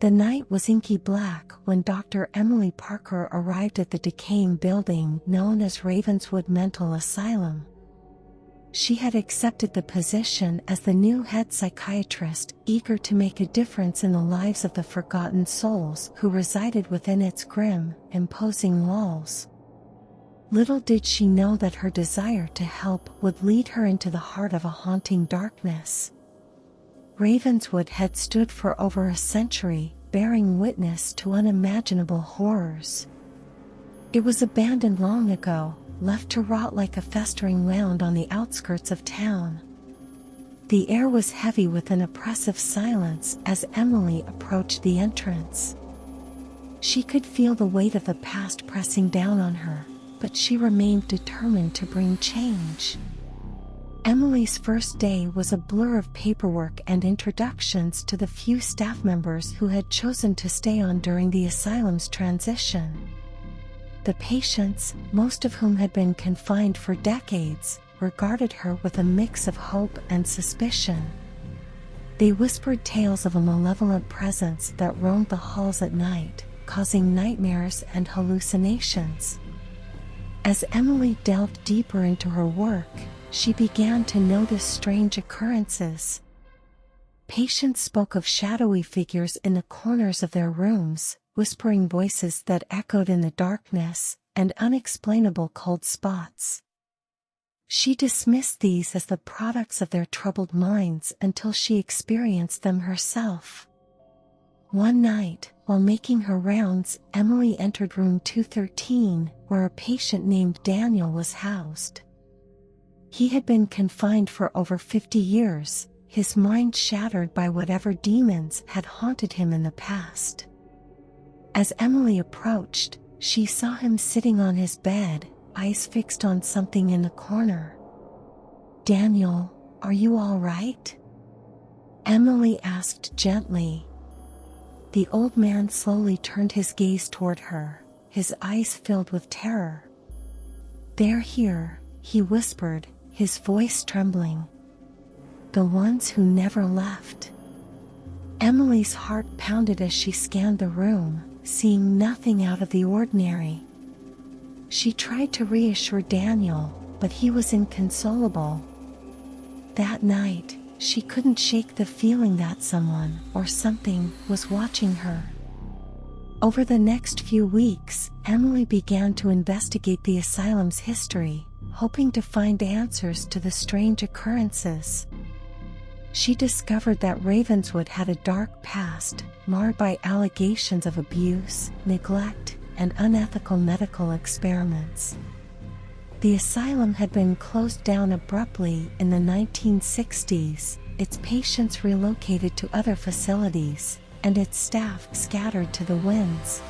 The night was inky black when Dr. Emily Parker arrived at the decaying building known as Ravenswood Mental Asylum. She had accepted the position as the new head psychiatrist, eager to make a difference in the lives of the forgotten souls who resided within its grim, imposing walls. Little did she know that her desire to help would lead her into the heart of a haunting darkness. Ravenswood had stood for over a century, bearing witness to unimaginable horrors. It was abandoned long ago, left to rot like a festering mound on the outskirts of town. The air was heavy with an oppressive silence as Emily approached the entrance. She could feel the weight of the past pressing down on her, but she remained determined to bring change. Emily's first day was a blur of paperwork and introductions to the few staff members who had chosen to stay on during the asylum's transition. The patients, most of whom had been confined for decades, regarded her with a mix of hope and suspicion. They whispered tales of a malevolent presence that roamed the halls at night, causing nightmares and hallucinations. As Emily delved deeper into her work, she began to notice strange occurrences. Patients spoke of shadowy figures in the corners of their rooms, whispering voices that echoed in the darkness, and unexplainable cold spots. She dismissed these as the products of their troubled minds until she experienced them herself. One night, while making her rounds, Emily entered room 213, where a patient named Daniel was housed. He had been confined for over 50 years, his mind shattered by whatever demons had haunted him in the past. As Emily approached, she saw him sitting on his bed, eyes fixed on something in the corner. "Daniel, are you all right?" Emily asked gently. The old man slowly turned his gaze toward her, his eyes filled with terror. "They're here," he whispered, his voice trembling. "The ones who never left." Emily's heart pounded as she scanned the room, seeing nothing out of the ordinary. She tried to reassure Daniel, but he was inconsolable. That night, she couldn't shake the feeling that someone or something was watching her. Over the next few weeks, Emily began to investigate the asylum's history, hoping to find answers to the strange occurrences. She discovered that Ravenswood had a dark past, marred by allegations of abuse, neglect, and unethical medical experiments. The asylum had been closed down abruptly in the 1960s, its patients relocated to other facilities, and its staff scattered to the winds.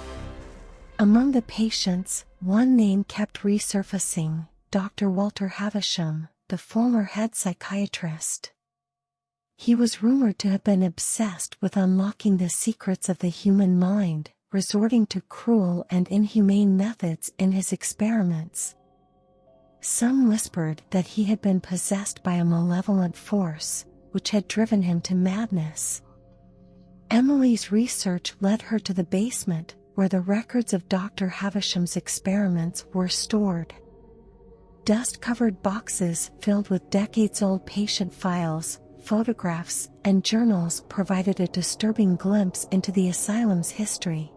Among the patients, one name kept resurfacing: Dr. Walter Havisham, the former head psychiatrist. He was rumored to have been obsessed with unlocking the secrets of the human mind, resorting to cruel and inhumane methods in his experiments. Some whispered that he had been possessed by a malevolent force, which had driven him to madness. Emily's research led her to the basement, where the records of Dr. Havisham's experiments were stored. Dust-covered boxes filled with decades-old patient files, photographs, and journals provided a disturbing glimpse into the asylum's history.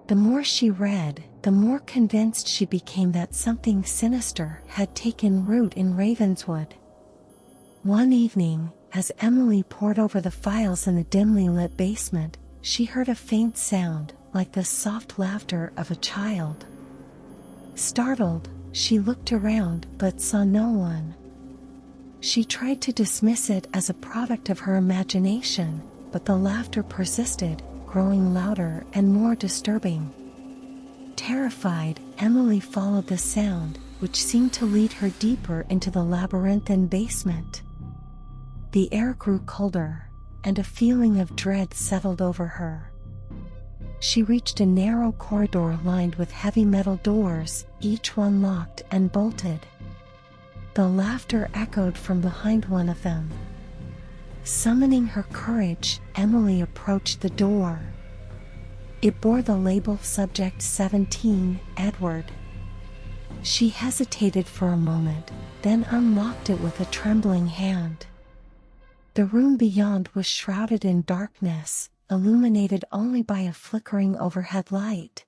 The more she read, the more convinced she became that something sinister had taken root in Ravenswood. One evening, as Emily pored over the files in the dimly lit basement, she heard a faint sound, like the soft laughter of a child. Startled, she looked around but saw no one. She tried to dismiss it as a product of her imagination, but the laughter persisted, growing louder and more disturbing. Terrified, Emily followed the sound, which seemed to lead her deeper into the labyrinthine basement. The air grew colder, and a feeling of dread settled over her. She reached a narrow corridor lined with heavy metal doors, each one locked and bolted. The laughter echoed from behind one of them. Summoning her courage, Emily approached the door. It bore the label Subject 17, Edward. She hesitated for a moment, then unlocked it with a trembling hand. The room beyond was shrouded in darkness, illuminated only by a flickering overhead light.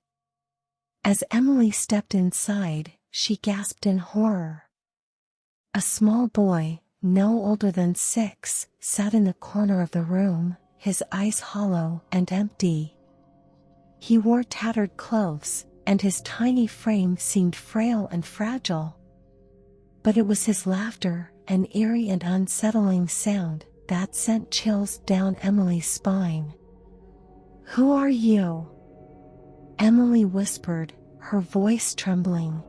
As Emily stepped inside, she gasped in horror. A small boy, no older than 6, sat in the corner of the room, his eyes hollow and empty. He wore tattered clothes, and his tiny frame seemed frail and fragile. But it was his laughter, an eerie and unsettling sound, that sent chills down Emily's spine. "Who are you?" Emily whispered, her voice trembling.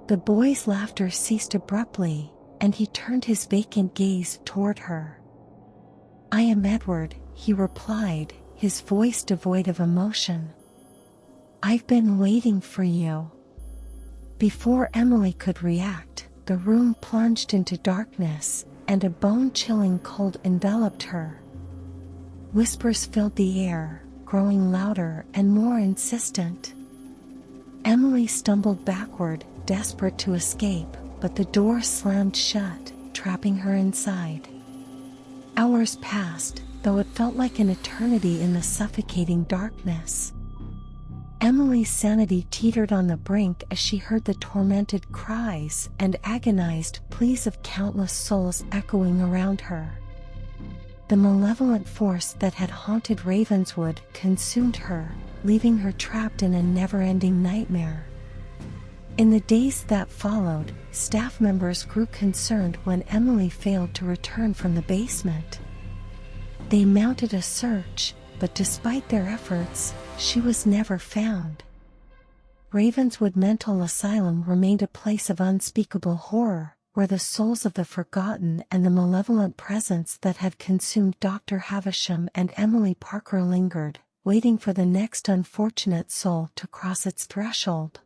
The boy's laughter ceased abruptly, and he turned his vacant gaze toward her. "I am Edward," he replied, his voice devoid of emotion. "I've been waiting for you." Before Emily could react, the room plunged into darkness, and a bone-chilling cold enveloped her. Whispers filled the air, growing louder and more insistent. Emily stumbled backward, desperate to escape, but the door slammed shut, trapping her inside. Hours passed, though it felt like an eternity in the suffocating darkness. Emily's sanity teetered on the brink as she heard the tormented cries and agonized pleas of countless souls echoing around her. The malevolent force that had haunted Ravenswood consumed her, leaving her trapped in a never-ending nightmare. In the days that followed, staff members grew concerned when Emily failed to return from the basement. They mounted a search, but despite their efforts, she was never found. Ravenswood Mental Asylum remained a place of unspeakable horror, where the souls of the forgotten and the malevolent presence that had consumed Dr. Havisham and Emily Parker lingered, waiting for the next unfortunate soul to cross its threshold.